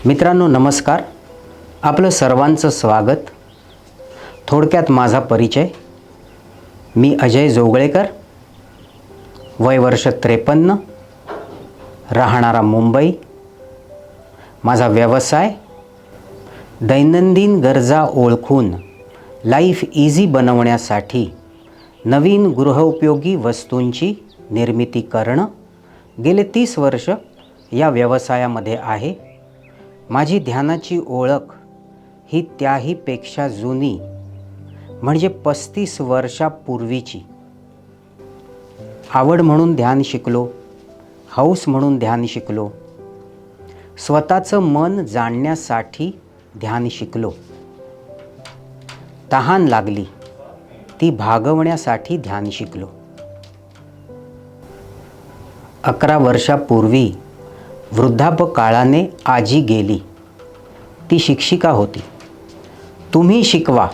मित्रांनो नमस्कार. आपलं सर्वांचं स्वागत. थोडक्यात माझा परिचय. मी अजय जोगळेकर, वय वर्ष 53, राहणारा मुंबई. माझा व्यवसाय दैनंदिन गरजा ओळखून लाईफ इझी बनवण्यासाठी नवीन गृहोपयोगी वस्तूंची निर्मिती करणं. गेले 30 वर्ष या व्यवसायामध्ये आहे. माझी ध्यानाची ओळख ही त्याहीपेक्षा जुनी, म्हणजे 35 वर्षापूर्वीची. आवड म्हणून ध्यान शिकलो, हौस म्हणून ध्यान शिकलो, स्वतःचं मन जाणण्यासाठी ध्यान शिकलो. तहान लागली ती भागवण्यासाठी ध्यान शिकलो. 11 वर्षापूर्वी वृद्धापकाळाने आजी गेली. ती शिक्षिका होती. तुम्ही शिकवा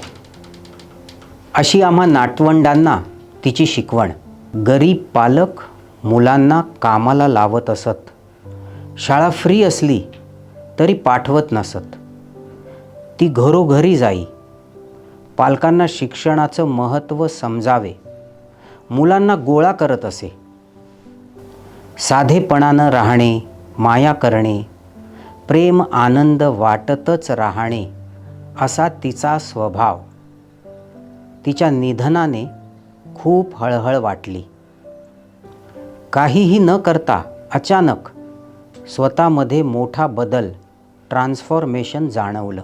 अशी आम्हा नातवंडांना तिची शिकवण. गरीब पालक मुलांना कामाला लावत असत. शाळा फ्री असली तरी पाठवत नसत. ती घरोघरी जाई. पालकांना शिक्षणाचं महत्त्व समजावे, मुलांना गोळा करत असे. साधेपणानं राहणे, माया करणे, प्रेम आनंद वाटतच राहणे असा तिचा स्वभाव. तिच्या निधनाने खूप हळहळ वाटली. काहीही न करता अचानक स्वतःमध्ये मोठा बदल, ट्रान्सफॉर्मेशन जाणवलं.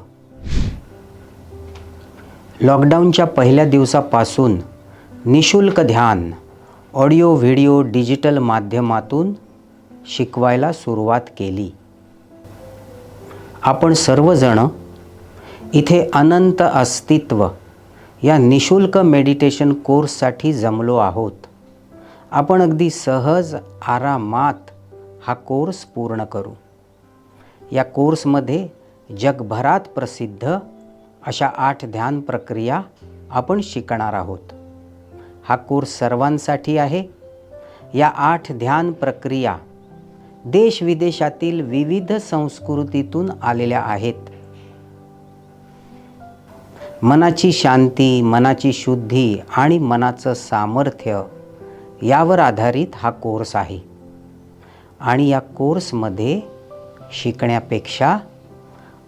लॉकडाऊनच्या पहिल्या दिवसापासून निशुल्क ध्यान ऑडिओ व्हिडिओ डिजिटल माध्यमातून शिकवायला सुरुवात केली. आपण सर्वजण इथे अनंत अस्तित्व या निशुल्क मेडिटेशन कोर्ससाठी जमलो आहोत. आपण अगदी सहज आरामात हा कोर्स पूर्ण करू. या कोर्समध्ये जगभरात प्रसिद्ध अशा 8 ध्यान प्रक्रिया आपण शिकणार आहोत. हा कोर्स सर्वांसाठी आहे. या 8 ध्यान प्रक्रिया देशविदेशातील विविध संस्कृतीतून आलेल्या आहेत. मनाची शांती, मनाची शुद्धी आणि मनाचं सामर्थ्य यावर आधारित हा कोर्स आहे. आणि या कोर्समध्ये शिकण्यापेक्षा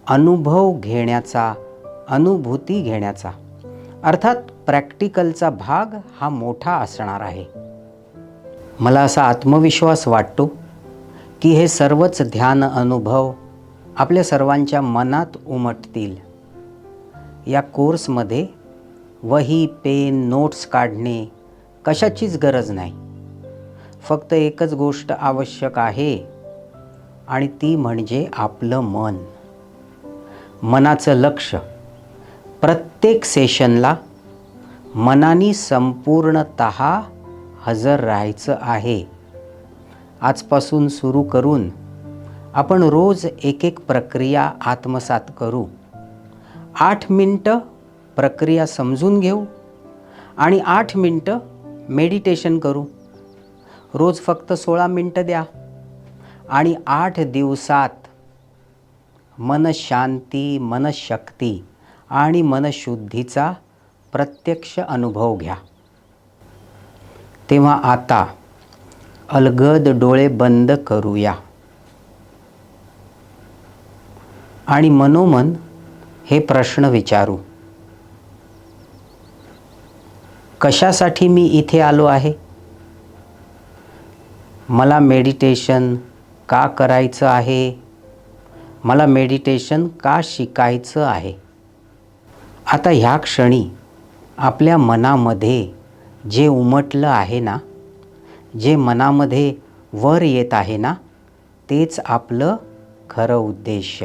अनुभव घेण्याचा, अनुभूती घेण्याचा अर्थात प्रॅक्टिकलचा भाग हा मोठा असणार आहे. मला असा आत्मविश्वास वाटतो की हे सर्वच ध्यान अनुभव आपल्या सर्वांच्या मनात उमटतील. या कोर्समध्ये वही, पेन, नोट्स काढणे कशाचीच गरज नाही. फक्त एकच गोष्ट आवश्यक आहे आणि ती म्हणजे आपलं मन. मनाचं लक्ष. प्रत्येक सेशनला मनाने संपूर्णतः हजर राहायचं आहे. आजपासून सुरू करून आपण रोज एक प्रक्रिया आत्मसात करू. 8 मिनटं प्रक्रिया समजून घेऊ आणि 8 मिनटं मेडिटेशन करू. रोज फक्त 16 मिनटं द्या आणि 8 दिवसात मनशांती, मनशक्ती आणि मनशुद्धीचा प्रत्यक्ष अनुभव घ्या. तेव्हा आता अलगद डोळे बंद करूया आणि मनोमन हे प्रश्न विचारू. कशासाठी मी इथे आलो आहे? मला मेडिटेशन का करायचं आहे? मला मेडिटेशन का शिकायचं आहे? आता ह्या क्षणी आपल्या मनामध्ये जे उमटलं आहे ना, जे मनामध्ये वर येत आहे ना, तेच आपलं खरं उद्देश.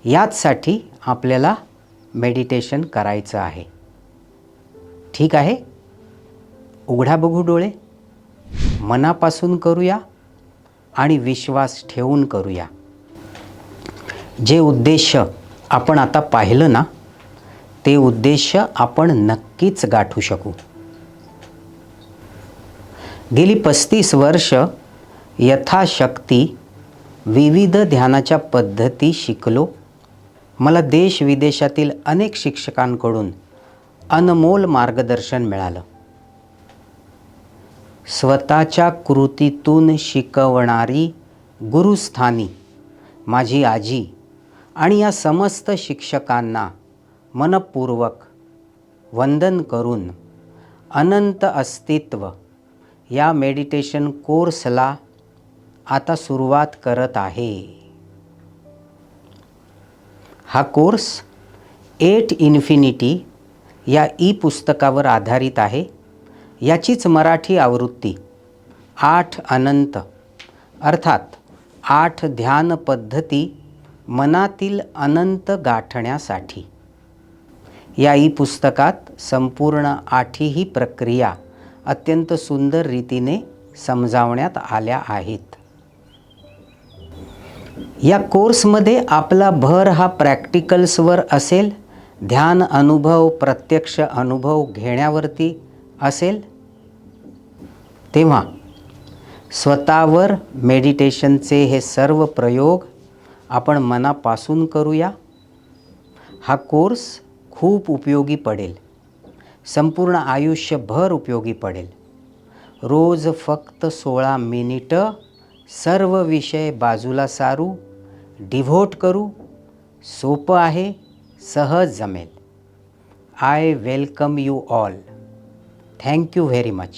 याचसाठी आपल्याला मेडिटेशन करायचं आहे. ठीक आहे? उघडा बघू डोळे. मनापासून करूया आणि विश्वास ठेवून करूया. जे उद्देश आपण आता पाहिलं ना, ते उद्देश आपण नक्कीच गाठू शकू. गेली 35 वर्ष यथाशक्ती विविध ध्यानाच्या पद्धती शिकलो. मला देश विदेशातील अनेक शिक्षकांकडून अनमोल मार्गदर्शन मिळालं. स्वतःच्या कृतीतून शिकवणारी गुरुस्थानी माझी आजी आणि या समस्त शिक्षकांना मनपूर्वक वंदन करून अनंत अस्तित्व या मेडिटेशन कोर्सला आता सुरुवात करत आहे. हा कोर्स 8 इन्फिनिटी या पुस्तकावर आधारित आहे. याचीच मराठी आवृत्ती 8 अनंत अर्थात 8 ध्यान पद्धती मनातील अनंत गाठण्यासाठी. या पुस्तकात संपूर्ण 8ही प्रक्रिया अत्यंत सुंदर रीतीने समजावण्यात आल्या आहेत. या कोर्समध्ये आपला भर हा प्रॅक्टिकल्सवर असेल, ध्यान अनुभव, प्रत्यक्ष अनुभव घेण्यावरती असेल. तेव्हा स्वतःवर मेडिटेशनचे हे सर्व प्रयोग आपण मनापासून करूया. हा कोर्स खूप उपयोगी पडेल, संपूर्ण आयुष्यभर उपयोगी पडेल. रोज फक्त 16 मिनिटं सर्व विषय बाजूला सारू, डिव्होट करू. सोपं आहे, सहज जमेल. I welcome you all. Thank you very much.